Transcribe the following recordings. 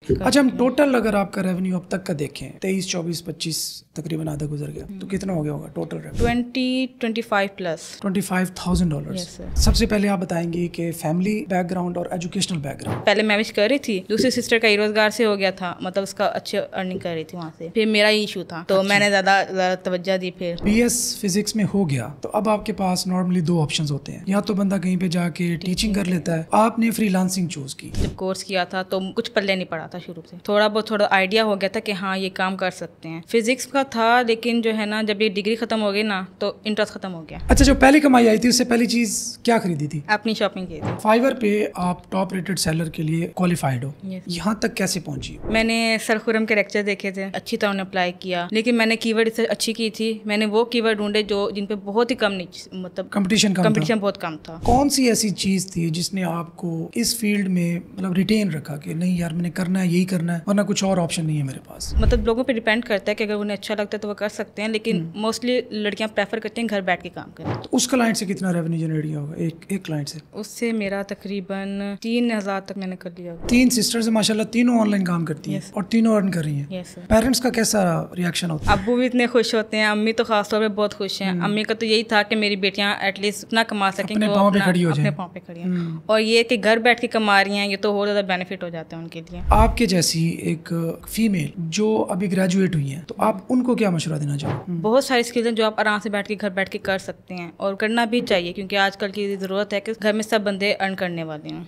اچھا ہم ٹوٹل اگر آپ کا ریونیو اب تک کا دیکھیں 23 24 25 تقریباً آدھا گزر گیا تو کتنا ہو گیا ہوگا ٹوٹل ریونیو؟ 25 پلس $25,000. سب سے پہلے آپ بتائیں گے کہ فیملی بیک گراؤنڈ اور ایجوکیشنل بیک گراؤنڈ. پہلے میں وش کر رہی تھی, دوسری سسٹر کا ہی روزگار سے ہو گیا تھا, مطلب اس کا اچھے ارننگ کر رہی تھی وہاں سے, پھر میرا ہی ایشو تھا تو میں نے زیادہ توجہ دی. پھر بی ایس فزکس میں ہو گیا تو اب آپ کے پاس نارملی دو آپشنز ہوتے ہیں, یا تو بندہ کہیں پہ جا کے ٹیچنگ کر لیتا ہے, آپ نے فری لانسنگ چوز کی. جب کورس کیا تھا تو کچھ پلے نہیں پڑا تھا شروع سے, تھوڑا آئیڈیا ہو گیا تھا کہ ہاں یہ کام کر سکتے ہیں. فزکس کا تھا لیکن جو ہے نا جب یہ ڈگری ختم ہو گئی نا تو انٹرسٹ ختم ہو گیا. اچھا جو پہلی کمائی آئی تھی اس سے پہلی چیز کیا خریدی تھی؟ اپنی شاپنگ کی تھی. فائیور پہ آپ ٹاپ ریٹڈ سیلر کے لیے کوالیفائڈ ہو, یہاں تک کیسے پہنچی؟ میں نے سر خرم کے لیکچر دیکھے تھے, اچھی طرح اپلائی کیا, لیکن میں نے کی ورڈ اچھی کی تھی. میں نے وہ کی ورڈ ڈھونڈے جو جن پہ بہت ہی کم مطلب کمپٹیشن بہت کم تھا. کون سی ایسی چیز تھی جس نے آپ کو اس فیلڈ میں مطلب ریٹین رکھا کہ نہیں یار میں نے کرنا ہے, یہی کرنا ہے, ورنہ کچھ اور آپشن نہیں ہے میرے پاس؟ مطلب لوگوں پہ ڈیپینڈ کرتا ہے کہ اگر انہیں اچھا لگتا ہے تو وہ کر سکتے ہیں, لیکن موسٹلی لڑکیاں پریفر کرتی ہیں گھر بیٹھ کے کام کریں. تو اس کلائنٹ سے کتنا ریونیو جنریٹ کیا ہوگا ایک کلائنٹ سے؟ اس سے میرا تقریباً 3,000 تک میں نے کر لیا. 3 سسٹرز ماشاء اللہ تینوں آن لائن کام کرتی ہیں اور تینوں ارن کر رہی ہیں. پیرنٹس کا کیسا ریئیکشن ہوتا ہے؟ ابو بھی اتنے خوش ہوتے ہیں, امی تو خاص طور پہ بہت خوش ہیں. امی کا تو یہی تھا کہ میری بیٹیاں ایٹ لیسٹ اتنا کما سکیں کہ وہ اپنے پاؤں پہ کھڑی ہیں, اور یہ کہ گھر بیٹھ کے کما رہی ہیں, یہ تو اور زیادہ بینیفٹ ہو جاتا ہے ان کے لیے. آپ کے جیسی ایک فیمیل جو ابھی گریجویٹ ہوئی ہیں تو آپ ان کو کیا مشورہ دینا چاہو؟ بہت ساری اسکلز ہیں جو آپ آرام سے بیٹھ کے گھر بیٹھ کے کر سکتے ہیں, اور کرنا بھی چاہیے کیونکہ آج کل کی ضرورت ہے کہ گھر میں سب بندے ارن کرنے والے ہیں.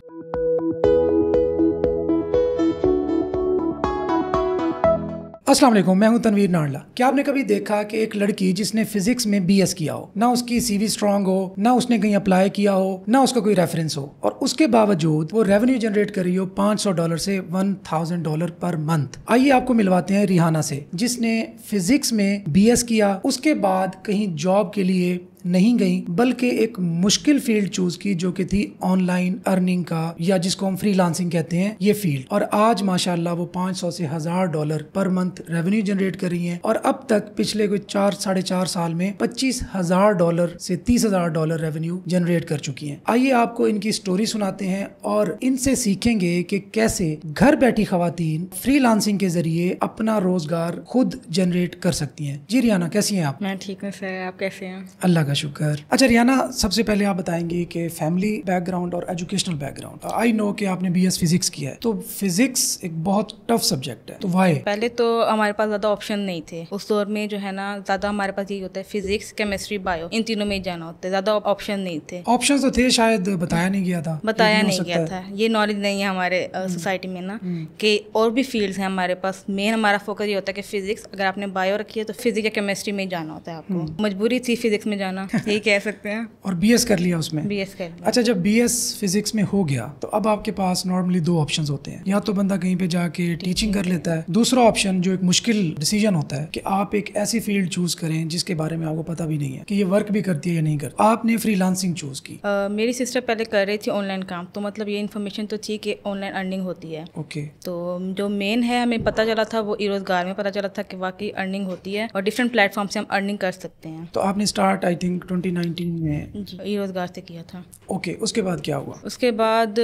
السلام علیکم, میں ہوں تنویر ناڈلا. کیا آپ نے کبھی دیکھا کہ ایک لڑکی جس نے فزکس میں بی ایس کیا ہو, نہ اس کی سی وی اسٹرانگ ہو, نہ اس نے کہیں اپلائی کیا ہو, نہ اس کا کوئی ریفرنس ہو, اور اس کے باوجود وہ ریونیو جنریٹ کر رہی ہو $500 سے $1,000 پر منتھ؟ آئیے آپ کو ملواتے ہیں ریحانہ سے, جس نے فزکس میں بی ایس کیا, اس کے بعد کہیں جاب کے لیے نہیں گئی بلکہ ایک مشکل فیلڈ چوز کی جو کہ تھی آن لائن ارننگ کا, یا جس کو ہم فری لانسنگ کہتے ہیں, یہ فیلڈ. اور آج ماشاءاللہ وہ $500 سے $1,000 پر منتھ ریونیو جنریٹ کر رہی ہیں, اور اب تک پچھلے کوئی 4-4.5 سال میں $25,000 سے $30,000 ریونیو جنریٹ کر چکی ہیں. آئیے آپ کو ان کی سٹوری سناتے ہیں اور ان سے سیکھیں گے کہ کیسے گھر بیٹھی خواتین فری لانسنگ کے ذریعے اپنا روزگار خود جنریٹ کر سکتی ہیں. جی ریحانہ کیسی ہیں آپ؟ میں ٹھیک ہوں سر, آپ کیسے ہیں؟ اللہ کا شکر. اچھا ریحانہ, سب سے پہلے آپ بتائیں گے کہ فیملی بیک گراؤنڈ اور ایجوکیشنل بیک گراؤنڈ. آئی نو کہ آپ نے بی ایس فزکس کیا ہے, تو فزکس ایک بہت ٹف سبجیکٹ ہے, تو وائی؟ پہلے تو ہمارے پاس زیادہ آپشن نہیں تھے اس دور میں, جو ہے نا زیادہ ہمارے پاس یہی ہوتا ہے فزکس, کیمسٹری, بایو, ان تینوں میں ہی جانا ہوتا ہے, زیادہ آپشن نہیں تھے. آپشن تو تھے, شاید بتایا نہیں گیا تھا, یہ نالج نہیں ہے ہمارے سوسائٹی میں نا, کہ اور بھی فیلڈز ہیں ہمارے پاس. مین ہمارا فوکس یہ ہوتا ہے کہ فزکس, اگر آپ نے بایو رکھی ہے تو فزکس یا کیمسٹری میں ہی جانا ہوتا ہے آپ کو. مجبوری تھی فزکس میں جانا, یہی کہہ سکتے ہیں. اور بی ایس کر لیا اس میں؟ بی ایس کر لیا. اچھا جب بی ایس فزکس میں ہو گیا تو اب آپ کے پاس نارملی دو آپشنز ہوتے ہیں, یا تو بندہ کہیں پہ جا کے ٹیچنگ کر لیتا ہے, دوسرا آپشن جو ایک مشکل ڈیسیجن ہوتا ہے کہ آپ ایک ایسی فیلڈ چوز کریں جس کے بارے میں آپ کو پتہ بھی نہیں ہے کہ یہ ورک بھی کرتی ہے یا نہیں کرتی. آپ نے فری لانسنگ چوز کی. میری سسٹر پہلے کر رہی تھی آن لائن کام, تو مطلب یہ انفارمیشن تو تھی کہ آن لائن ارننگ ہوتی ہے. اوکے. تو جو مین ہے ہمیں پتہ چلا تھا وہ ای روزگار میں پتہ چلا تھا کہ واقعی ارننگ ہوتی ہے اور ڈفرینٹ پلیٹ فارم سے ہم ارننگ کر سکتے ہیں. تو آپ نے اسٹارٹ آئی تھنک 2019 میں جی ای روزگار سے کیا تھا. اوکے, اس کے بعد کیا ہوا؟ اس کے بعد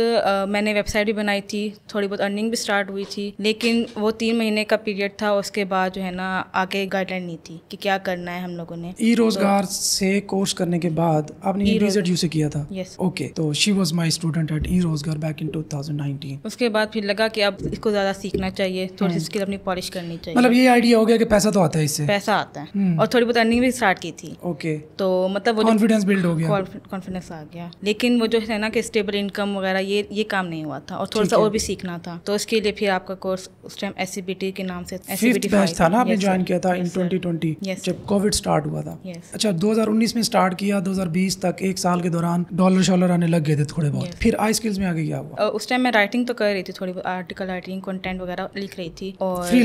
میں نے ویب سائٹ بھی بنائی تھی, تھوڑی بہت ارننگ بھی اسٹارٹ ہوئی تھی, لیکن وہ 3 مہینے کا پیریڈ تھا. اس کے بعد جو ہے نا آگے گائیڈ لائن نہیں تھی کہ کیا کرنا ہے ہم لوگوں نے. ای روزگار سے کورس کرنے کے بعد آپ نے EZU سے کیا تھا؟ یس. اوکے, تو she was my student at E Rozgaar back ان 2019. اس کے بعد پھر لگا کہ اب اس کو زیادہ سیکھنا چاہیے, تھوڑی سی اسکل اپنی پالش کرنی چاہیے. مطلب یہ آئیڈیا ہو گیا کہ پیسہ تو آتا ہے اس سے, پیسہ آتا ہے, اور تھوڑی بہت ارننگ بھی اسٹارٹ کی تھی. اوکے, تو مطلب وہ کانفیڈنس بلڈ ہو گیا, کانفیڈنس آ گیا. لیکن وہ جو ہے نا کہ اسٹیبل انکم وغیرہ یہ کام نہیں ہوا تھا, اور تھوڑا سا اور بھی سیکھنا تھا. تو اس کے لیے پھر آپ کا کورس اس ٹائم SCBT کے نام سے 5th بیچ تھا نا, آپ نے جوائن کیا تھا ان 2020 جب کووڈ اسٹارٹ ہوا تھا. اچھا 2019 میں اسٹارٹ کیا, 2020 تک ایک سال کے دوران ڈالر آنے لگ گئے تھے تھوڑے بہت. پھر آئی اسکلز میں آگے کیا ہوا؟ اس ٹائم میں رائٹنگ تو کر رہی تھی, تھوڑی بہت آرٹیکل رائٹنگ, کنٹینٹ وغیرہ لکھ رہی تھی, اور فری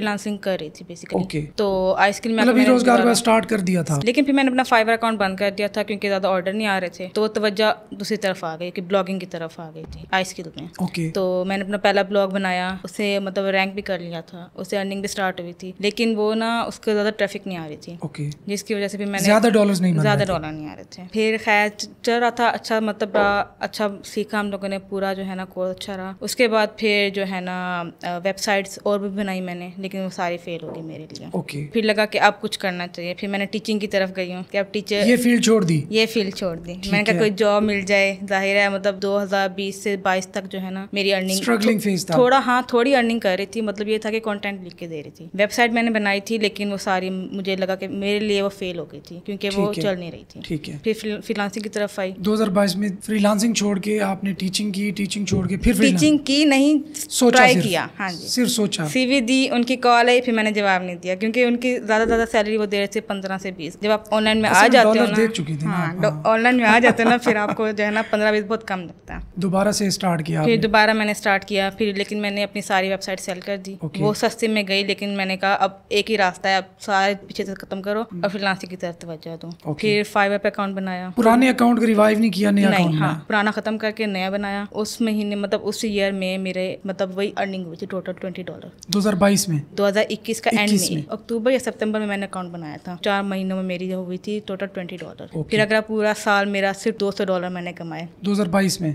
لانسنگ کر رہی تھی بیسیکلی. اوکے, تو آئی اسکل میں مطلب روزگار کا اسٹارٹ کر دیا تھا. لیکن پھر میں نے اپنا फाइवर अकाउंट बंद कर दिया था क्योंकि ज़्यादा ऑर्डर नहीं आ रहे थे, तो वो तवज्जो दूसरी तरफ आ गई कि ब्लॉगिंग की तरफ आ गई थी आई स्किल में। तो मैंने अपना पहला ब्लॉग बनाया, उससे मतलब रैंक भी कर लिया था, उससे अर्निंग भी स्टार्ट हुई थी, लेकिन वो ना उसको ज़्यादा ट्रैफिक नहीं आ रही थी, जिसकी वजह से भी मैंने ज़्यादा डॉलर नहीं आ रहे थे। फिर खैर चल रहा था अच्छा, मतलब अच्छा सीखा हम लोगों ने, पूरा जो है ना कोर्स अच्छा रहा। उसके बाद फिर जो है ना वेबसाइट्स और भी बनाई मैंने, लेकिन वो सारी फेल हो गई मेरे लिए। फिर लगा कि अब कुछ करना चाहिए, फिर मैंने टीचिंग की तरफ गई हूँ कि अब टीचर ये फील्ड छोड़ दी। मैंने कहा कोई जॉब मिल जाए, जाहिर है मतलब 2020 से 22 तक जो है ना मेरी अर्निंग स्ट्रगलिंग फेज था, थोड़ी अर्निंग कर रही थी, मतलब ये था कि कंटेंट लिख के दे रही थी। वेबसाइट मैंने बनाई थी, लेकिन वो सारी मुझे लगा कि मेरे लिए वो फेल हो गई थी क्योंकि वो चल नहीं रही थी। ठीक है, फिर फ्रीलांसिंग की तरफ आई। 2022 में फ्रीलांसिंग छोड़ के आपने टीचिंग की, टीचिंग छोड़ के फिर टीचिंग की नहीं, ट्राई किया। हाँ जी, सिर्फ सोचा, सीवी दी, उनकी कॉल आई, फिर मैंने जवाब नहीं दिया क्योंकि उनकी ज्यादा सैलरी वो दे रहे थे 15 से 20। जब आप ऑनलाइन में आ जाते हो ना, ऑनलाइन में आ जाते हो ना, फिर आपको जो है ना 15-20 बहुत कम लगता है। दोबारा से स्टार्ट किया, फिर दोबारा मैंने स्टार्ट किया, फिर लेकिन मैंने अपनी सारी वेबसाइट सेल कर दी। वो सस्ते में गई, लेकिन मैंने कहा अब एक ही रास्ता है, अब सारे पीछे से खत्म करो और फ्रीलांसिंग की तरफ तवज्जो दो। फिर फाइवर पे अकाउंट बनाया, पुराने अकाउंट को रिवाइव नहीं किया, नया अकाउंट नहीं, पुराना खत्म करके नया बनाया। उस महीने मतलब उस ईयर में मेरे मतलब वही अर्निंग हुई थी टोटल $20 2022 में, 2021 का एंड में, अक्टूबर या सितंबर में मैंने अकाउंट बनाया था। 4 महीनों में मेरी हुई थी टोटल $20। फिर अगर पूरा साल मेरा सिर्फ $200 मैंने कमाए 2022 में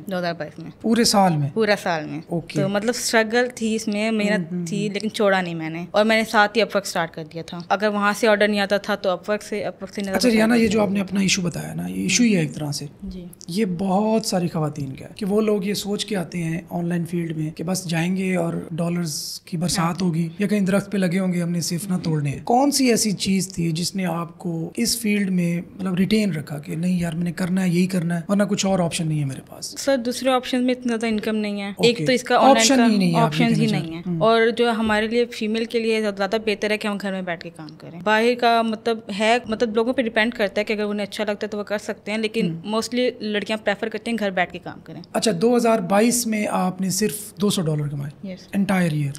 पूरे साल में तो मतलब स्ट्रगल थी इसमें, मेहनत थी, लेकिन छोड़ा नहीं मैंने, और मैंने साथ ही अपवर्क स्टार्ट कर दिया था। अगर वहाँ से ऑर्डर नहीं आता था तो अपवर्क से नहीं। अच्छा रियाना, ये जो आपने अपना इशू बताया ना, ये इशू ही है एक तरह से जी, ये बहुत सारी खवातीन का है कि वो लोग ये सोच के आते हैं ऑनलाइन फील्ड में कि बस जाएंगे और डॉलर्स की बरसात होगी या कहीं दरख्त पे लगे होंगे, हमने सिर्फ ना तोड़ने हैं। कौन सी ऐसी चीज थी जिसने आपको इस फील्ड में मतलब रिटेन रखा कि नहीं यार मैंने करना है, यही करना है, वरना कुछ और ऑप्शन नहीं है मेरे पास? सर दूसरे ऑप्शन में इतना ज़्यादा इनकम नहीं है, एक तो इसका ऑप्शन ही नहीं है, और जो हमारे लिए फीमेल के लिए ज़्यादा बेहतर है कि हम घर में बैठ के काम करें। बाहर का मतलब है, मतलब लोगों पे डिपेंड करता है कि अगर उन्हें अच्छा लगता है तो वो कर सकते हैं, लेकिन मोस्टली लड़कियां प्रेफर करती हैं घर बैठ के काम करें। अच्छा, 2022 में आपने सिर्फ $200 कमाए एंटायर ईयर।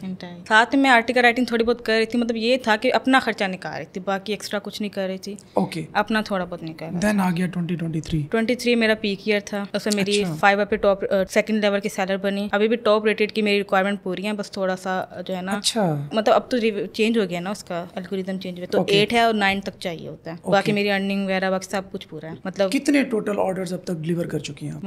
साथ में आर्टिकल राइटिंग थोड़ी बहुत कर रही थी, मतलब ये था कि अपना खर्चा निकाल रही थी, बाकी एक्स्ट्रा कुछ नहीं कर रही थी। अपना थोड़ा बहुत निकाल। देन आ गया 2023 मेरा पीक ईयर था, उसमें मेरी फाइवर पे टॉप सेकंड लेवल की सेलर बनी। अभी भी टॉप रेटेड की मेरी रिक्वायरमेंट पूरी है, बस थोड़ा सा जो है ना मतलब अब तो चेंज हो गया ना, उसका एल्गोरिथम चेंज हुआ, तो 8 है और 9 तक चाहिए होता है। बाकी मेरी अर्निंग वगैरह बाकी सब कुछ पूरा है। मतलब कितने टोटल ऑर्डर्स अब तक डिलीवर कर चुकी हैं?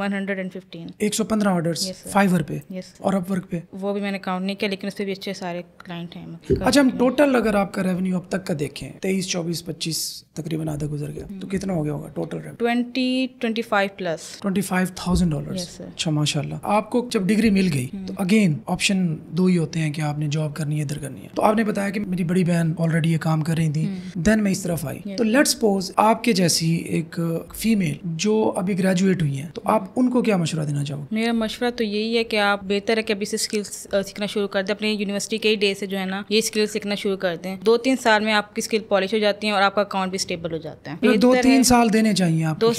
115 ऑर्डर्स फाइवर पे और अपवर्क पे, वो भी मैंने काउंट नहीं किया, लेकिन उसपे भी अच्छे सारे क्लाइंट हैं। अच्छा, हम टोटल अगर आपका रेवेन्यू अब तक का देखें 23, 24, 25 तकरीबन आधा गुजर गया, तो कितना हो गया होगा टोटल? 25 प्लस $25,000। अच्छा माशाल्लाह। आपको जब डिग्री मिल गई तो अगेन ऑप्शन 2 ही होते हैं कि आपने जॉब करनी है, इधर करनी है। तो आपने बताया कि मेरी बड़ी बहन ऑलरेडी ये काम कर रही थी, देन मैं इस तरफ आई, तो लेट्स सपोज आपके जैसी एक फीमेल जो अभी ग्रेजुएट हुई है, तो आप उनको क्या मशवरा देना चाहोगे? मेरा मशवरा तो यही है कि आप बेहतर है कि अभी से स्किल्स सीखना शुरू कर दें, अपने यूनिवर्सिटी के ही डे से जो है ना ये स्किल सीखना शुरू कर दें। 2-3 साल में आपकी स्किल पॉलिश हो जाती है और आपका अकाउंट भी स्टेबल हो जाता है। 2-3 साल देने चाहिए आपको,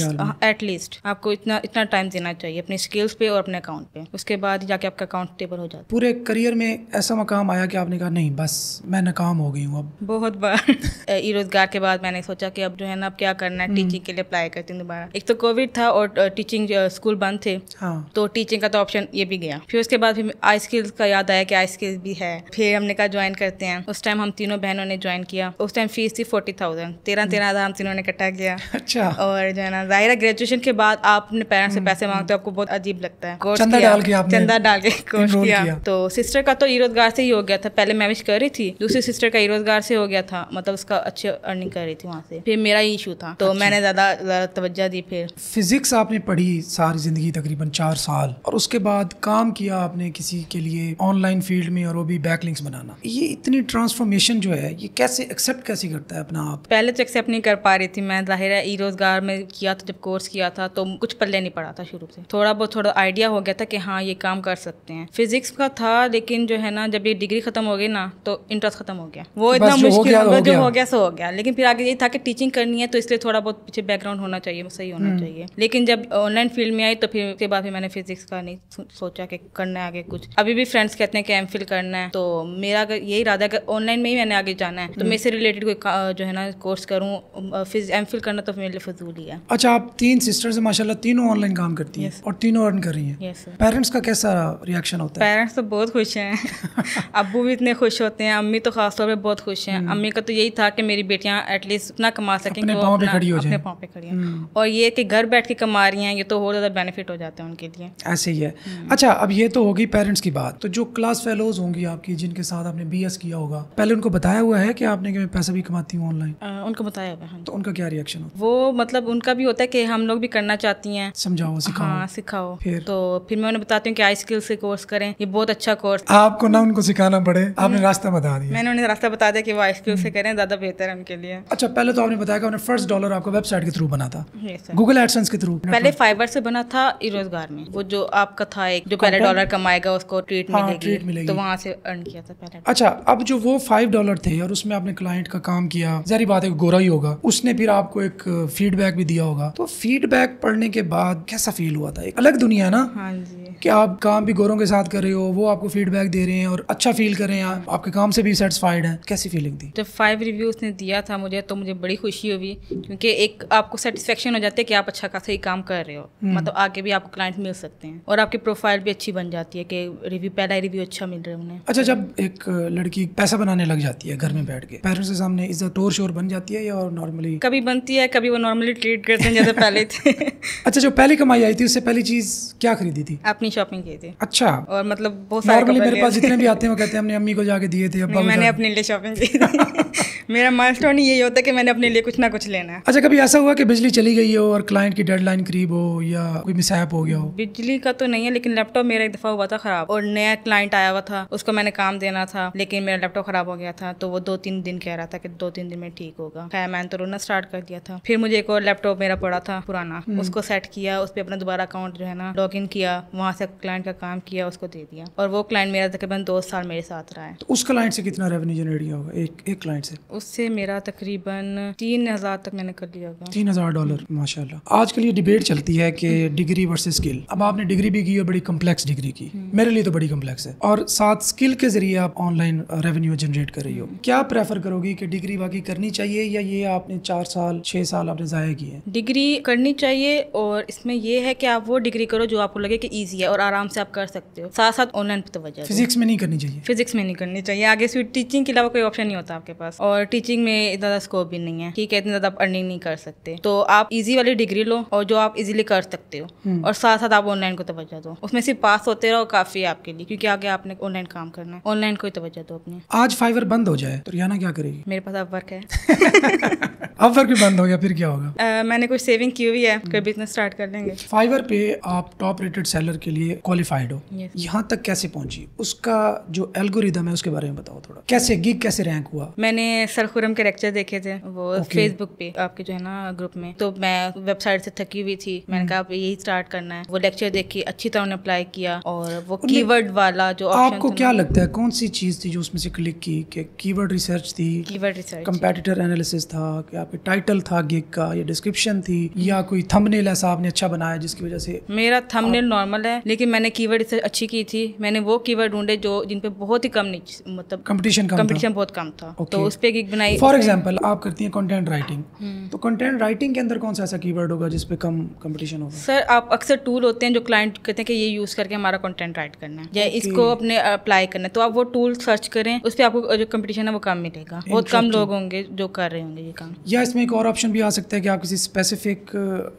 एटलीस्ट आपको इतना टाइम देना चाहिए अपने स्किल्स पे और अपने अकाउंट पे, उसके बाद जाके आपका अकाउंट स्टेबल हो जाता है। पूरे करियर में ऐसा मकाम आया कि आपने कहा नहीं बस मैं नाकाम हो गई हूँ अब? बहुत बार ई रोजगार के बाद मैंने सोचा कि अब जो है ना अब क्या करना है, टीचिंग के लिए अप्लाई करती हूँ दोबारा। एक तो कोविड था और टीचिंग स्कूल बंद थे, तो टीचिंग का तो ऑप्शन ये भी गया। फिर उसके बाद फिर आई स्किल्स का याद आया कि आई स्किल्स भी है, फिर हमने कहा ज्वाइन करते हैं। उस टाइम हम तीनों बहनों ने ज्वाइन किया, उस टाइम फीस थी 40,000, 13,000 हम तीनों ने इकट्ठा किया। अच्छा। और जो है ना जाहिर है ग्रेजुएशन के बाद आप अपने पेरेंट्स से पैसे मांगते हो, आपको बहुत अजीब लगता है। चंदा डाल के कोर्स किया। तो सिस्टर का तो ई रोजगार से ही हो गया था, पहले मैं विश कर रही थी, दूसरी सिस्टर का ई रोजगार से हो गया था, मतलब उसका अच्छी अर्निंग कर रही थी वहाँ से। फिर मेरा इशू था तो मैंने ज्यादा तवज्जो दी। फिर फिजिक्स आपने पढ़ी सारी जिंदगी तकरीबन 4 साल, और उसके बाद काम किया आपने किसी के लिए ऑनलाइन फील्ड में, और वो भी बैकलिंक्स बनाना। ये इतनी ट्रांसफॉर्मेशन जो है ये कैसे एक्सेप्ट कैसे करता है अपना आप? पहले तो एक्सेप्ट नहीं कर पा रही थी मैं, जाहिर है ई रोजगार में किया था, जब कोर्स किया था तो कुछ पल्ले नहीं पड़ा था शुरू से, थोड़ा आइडिया हो गया था कि हाँ ये काम कर सकते हैं। फिजिक्स का था, लेकिन जो है ना जब ये डिग्री खत्म हो गई ना तो इंटरेस्ट खत्म हो गया, वो इतना मुश्किल जो हो गया सो हो गया। लेकिन फिर आगे ये था कि टीचिंग करनी है तो इसलिए थोड़ा बहुत पीछे बैकग्राउंड होना चाहिए, सही होना चाहिए। लेकिन जब ऑनलाइन फील्ड में आई तो फिर उसके बाद मैंने फिजिक्स का नहीं सोचा कि करना है आगे कुछ। अभी भी फ्रेंड्स कहते हैं कि एमफिल करना है, तो मेरा यही इरादा है कि ऑनलाइन में ही मैंने आगे जाना है, तो मैं इससे रिलेटेड कोई जो है ना कोर्स करूँ, एमफिल करना तो मेरे लिए फजूल ही है। अच्छा, आप 3 सिस्टर्स हैं माशाल्लाह, तीनों ऑनलाइन काम करती हैं और तीनों अर्न कर रही हैं। Yes sir. पेरेंट्स का कैसा रिएक्शन होता है? पेरेंट्स तो बहुत खुश हैं अब्बू भी इतने खुश होते हैं, अम्मी तो खास तौर पे बहुत खुश हैं। अम्मी का तो यही था कि मेरी बेटियां एटलीस्ट इतना कमा सकें अपने कि वो पाँव पे अपना- खड़ी हो अपने जाएं। पाँव पे खड़ी हैं। और ये कि घर बैठ के कमा रही हैं, ये तो और ज़्यादा बेनिफिट हो जाता है उनके लिए। ऐसे ही है। अच्छा, अब ये तो होगी पेरेंट्स की बात, तो जो क्लास फेलोज होंगी आपकी जिनके साथ आपने BS किया होगा, पहले उनको बताया हुआ है कि आपने कि मैं पैसा भी कमाती हूँ ऑनलाइन, उनको बताया हुआ है। तो उनका क्या रिएक्शन होता वो मतलब उनका भी होता है कि हम लोग भी करना चाहती हैं, है? समझाओ, सिखाओ। हाँ सिखाओ। फिर? तो फिर मैं उन्हें बताती हूँ कि आई स्किल से कोर्स करें, ये बहुत अच्छा कोर्स। आपको ना उनको सिखाना पड़े, आपने रास्ता बता दिया। मैंने उन्हें रास्ता बता दिया कि वो आई स्किल से करें, ज़्यादा बेहतर है उनके लिए। अच्छा, पहले तो आपने बताया कि आपने फर्स्ट डॉलर आपको वेबसाइट के थ्रू बना था, Yes, sir। गूगल एडसेंस के थ्रू। पहले फाइबर से बना था रोजगार में, वो जो आपका था एक जो पहले डॉलर कमाएगा उसको ट्रीट हाँ, ट्रीट मिलेगी। तो वहाँ से अर्न किया था पहले। अच्छा, अब जो वो $5 थे और उसमें आपने क्लाइंट का काम किया, जारी बात है गोरा ही होगा, उसने फिर आपको एक फीडबैक भी दिया होगा, तो फीडबैक पढ़ने के बाद कैसा फील हुआ था? एक अलग दुनिया है ना हाँ जी। कि आप काम भी गोरों के साथ कर रहे हो, वो आपको फीडबैक दे रहे हैं और अच्छा फील कर रहे हैं, आपके काम से भी सेटिस्फाइड हैं, कैसी फीलिंग थी? जब 5 रिव्यू उसने दिया था मुझे, तो मुझे बड़ी खुशी हुई, क्योंकि एक आपको सेटिस्फेक्शन हो जाती है कि आप अच्छा खासा ही काम कर रहे हो, मतलब आगे भी आपको क्लाइंट मिल सकते हैं और आपकी प्रोफाइल भी अच्छी बन जाती है कि रिव्यू पहला रिव्यू अच्छा मिल रहा है उन्हें। अच्छा, जब एक लड़की पैसा बनाने लग जाती है घर में बैठ के, पेरेंट्स के सामने इज्जत टोर शोर बन जाती है या नॉर्मली? कभी बनती है, कभी वो नॉर्मली ट्रीट करते हैं जैसे पहले थे। अच्छा, जो पहली कमाई आई थी उससे पहली चीज क्या खरीदी थी? अपनी शॉपिंग की थी। अच्छा, और मतलब बहुत सारे नॉर्मली कपड़े मेरे लिए पास थे। जितने भी आते हैं वो कहते हैं हमने अम्मी को जाके दिए थे, अब्बा नहीं, को मैंने जाके- अपने लिए शॉपिंग की थी। मेरा माइलस्टोन ही यही होता है कि मैंने अपने लिए कुछ ना कुछ लेना है। अच्छा, कभी ऐसा हुआ कि बिजली चली गई हो और क्लाइंट की डेडलाइन करीब हो या कोई मिसहैप हो गया हो? बिजली का तो नहीं है, लेकिन लैपटॉप मेरा एक दफ़ा हुआ था ख़राब, और नया क्लाइंट आया हुआ था, उसको मैंने काम देना था, लेकिन मेरा लैपटॉप ख़राब हो गया था, तो वो 2-3 दिन कह रहा था कि 2-3 दिन में ठीक होगा। खैर मैंने तो रोना स्टार्ट कर दिया था। फिर मुझे एक और लैपटॉप मेरा पड़ा था पुराना, उसको सेट किया, उस पर अपना दोबारा अकाउंट जो है ना लॉग इन किया, वहाँ से क्लाइंट का काम किया, उसको दे दिया, और वो क्लाइंट मेरा तकरीबन 2 साल मेरे साथ रहा है। तो उस क्लाइंट से कितना रेवेन्यू जनरेट किया होगा एक क्लाइंट से? उससे मेरा तकरीबन 3,000 तक मैंने कर लिया होगा। $3,000, माशाल्लाह। आजकल ये डिबेट चलती है कि डिग्री वर्सेस स्किल। अब आपने डिग्री भी की है, बड़ी कम्प्लेक्स डिग्री की, मेरे लिए तो बड़ी कम्प्लेक्स है, और साथ स्किल के जरिए आप ऑनलाइन रेवेन्यू जनरेट कर रही हो। क्या प्रेफर करोगी कि डिग्री वाकई करनी चाहिए या ये आपने 4 साल 6 साल आपने ज़ाया किए? डिग्री करनी चाहिए, और इसमें ये है कि आप वो डिग्री करो जो आपको लगे कि ईजी है और आराम से आप कर सकते हो, साथ साथ ऑनलाइन पे तवज्जो दो। फिजिक्स में नहीं करनी चाहिए? फिजिक्स में नहीं करनी चाहिए, आगे से टीचिंग के अलावा कोई ऑप्शन नहीं होता आपके पास, और टीचिंग में ज़्यादा स्कोप भी नहीं है, ठीक है, इतनी ज़्यादा आप अर्निंग नहीं कर सकते, तो आप इजी वाली डिग्री लो और जो आप इजीली कर सकते हो, और साथ साथ आप ऑनलाइन को तवज्जो दो, उसमें सिर्फ पास होते रहो काफ़ी है आपके लिए, क्योंकि आगे आपने ऑनलाइन काम करना है, ऑनलाइन को ही तवज्जो दो अपनी। आज फाइवर बंद हो जाए तो रियाना क्या करेगी? मेरे पास अब वर्क है। अब वर्क भी बंद हो गया फिर क्या होगा? मैंने कुछ सेविंग की हुई है, कोई बिजनेस स्टार्ट कर लेंगे। फाइवर पे आप टॉप रेटेड सेलर के लिए क्वालिफाइड हो, Yes. यहाँ तक कैसे पहुंची? उसका जो एल्गोरिदम है उसके बारे में बताओ थोड़ा, कैसे गिग कैसे रैंक हुआ? मैंने सर खुरम के लेक्चर देखे थे, वो फेसबुक पे आपके जो है ना ग्रुप में, तो मैं वेबसाइट से थकी हुई थी, मैंने कहा अब यही स्टार्ट करना है, वो लेक्चर देख के अच्छी तरह उन्हें अप्लाई किया, और वो कीवर्ड वाला जो आपको क्या लगता है कौन सी चीज थी जो उसमें से क्लिक की? कि कीवर्ड रिसर्च थी, कीवर्ड रिसर्च, कंपेटिटर एनालिसिस था, कि आपके टाइटल था गिग का, या डिस्क्रिप्शन थी, या कोई थंबनेल ऐसा आपने अच्छा बनाया जिसकी वजह से? मेरा थंबनेल नॉर्मल है, लेकिन मैंने कीवर्ड रिसर्च अच्छी की थी, मैंने वो कीवर्ड ढूंढे जो जिन पे बहुत ही कम मतलब कंपटीशन बहुत कम था, तो उस पे गिग बनाई। फॉर एग्जांपल आप करती हैं कंटेंट राइटिंग, तो कंटेंट राइटिंग के अंदर कौन सा ऐसा कीवर्ड होगा जिस पे कम कंपटीशन होगा? सर आप अक्सर टूल होते हैं जो क्लाइंट कहते हैं कि ये यूज करके हमारा कंटेंट राइट करना है या इसको अपने अप्लाई करना है, तो आप वो टूल सर्च करें, उस पर आपको जो कंपटीशन है वो कम मिलेगा, बहुत कम लोग होंगे जो कर रहे होंगे ये काम। या इसमें एक और ऑप्शन भी आ सकता है कि आप किसी स्पेसिफिक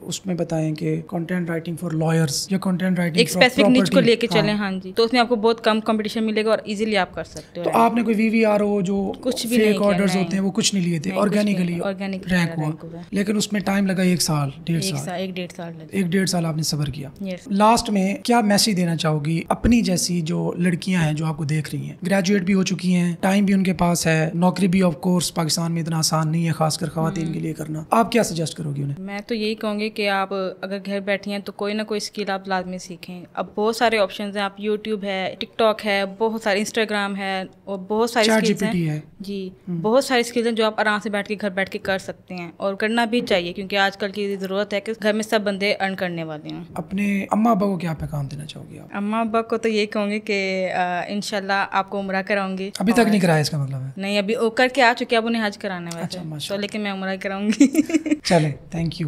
उसमें बताएं कि कंटेंट राइटिंग फॉर लॉयर्स या कंटेंट राइटिंग एक स्पेसिफिक निच को लेके चलें, हाँ जी, तो उसमें आपको बहुत कम कंपटीशन मिलेगा और इजीली आप कर सकते हो। तो आपने कोई VVRO जो कुछ भी फेक ऑर्डर्स होते हैं वो कुछ नहीं लिए थे, ऑर्गेनिकली रैंक हुआ, लेकिन उसमें टाइम लगा 1 साल 1.5 साल, 1.5 साल आपने सब्र किया। लास्ट में क्या मैसेज देना चाहोगी अपनी जैसी जो लड़कियां हैं जो आपको देख रही हैं, ग्रेजुएट भी हो चुकी हैं, टाइम भी उनके पास है, नौकरी भी ऑफ कोर्स पाकिस्तान में इतना आसान नहीं है खासकर खवातीन के लिए करना, आप क्या सजेस्ट करोगी उन्हें? मैं तो यही कहूँगी कि आप अगर घर बैठी हैं तो कोई ना कोई स्किल आप लाजमी सीखें। अब बहुत सारे ऑप्शंस हैं, आप यूट्यूब है, टिकटॉक है, बहुत सारे इंस्टाग्राम है, और बहुत सारी स्किल्स हैं जी, बहुत सारी स्किल्स हैं जो आप आराम से बैठ के घर बैठ के कर सकते हैं, और करना भी चाहिए, क्योंकि आजकल की ज़रूरत है कि घर में सब बंदे अर्न करने वाले हैं। अपने अम्मा अब्बा को क्या पैगाम देना चाहोगी आप? अम्मा अब्बा को तो यही कहूँगी कि इंशाल्लाह आपको उम्रा कराऊंगी। अभी तक नहीं कराया इसका मतलब है? नहीं, अभी वो करके आ चुके, अब उन्हें हज कराना है वैसे, अच्छा, तो लेकिन मैं میں عمرہ کراؤں گی. چلیں, تھینک یو.